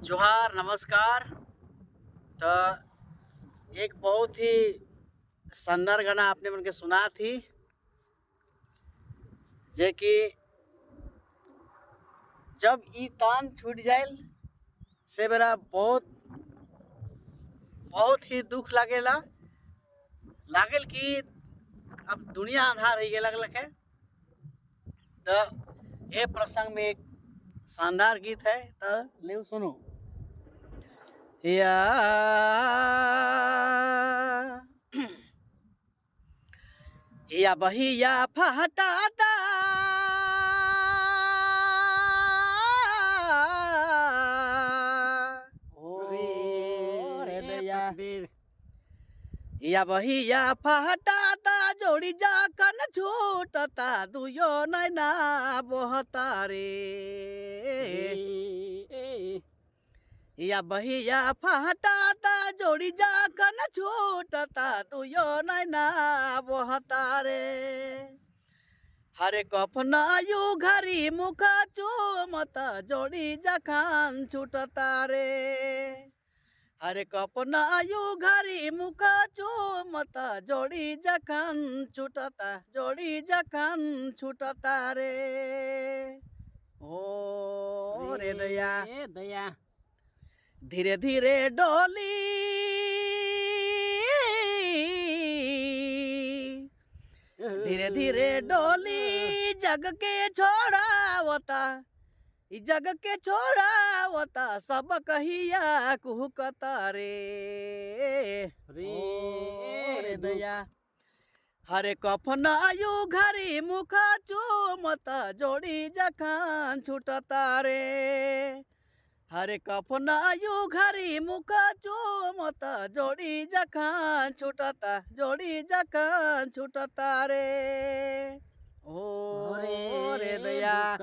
जोहार नमस्कार। तो एक बहुत ही शानदार गाना आपने मन के सुना थी जे कि जब ई तान छूट जाए से मेरा बहुत बहुत ही दुख लागेला लागल कि अब दुनिया अंधार हो गए लगल है। तो ये प्रसंग में एक शानदार गीत है, तो ले सुनो। या या बहिया फहटाता रे दया या बहिया फहटाता जोड़ी जाकन छूटता दुयो नैना बहता रे या बहिया फहटाता जोड़ी जाकन छूटता दुयो नैना बहता रे हरे कफना यू घरी मुख चूमता जोड़ी जखान छूटता रे हरे कपना यू घरी मुख चूमता जोड़ी जखन छूटता रे ओ रे दया धीरे धीरे डोली धीरे धीरे डोली जग के छोड़ावता जग के छोड़ावता सब कहिया कुहकता रे रे दया हरे कफना यू घरी मुख चूमता जोड़ी जखान छूटता रे हरे कफना यू घरी मुख चूमता जोड़ी जखान छूटता रे ओ रे दया।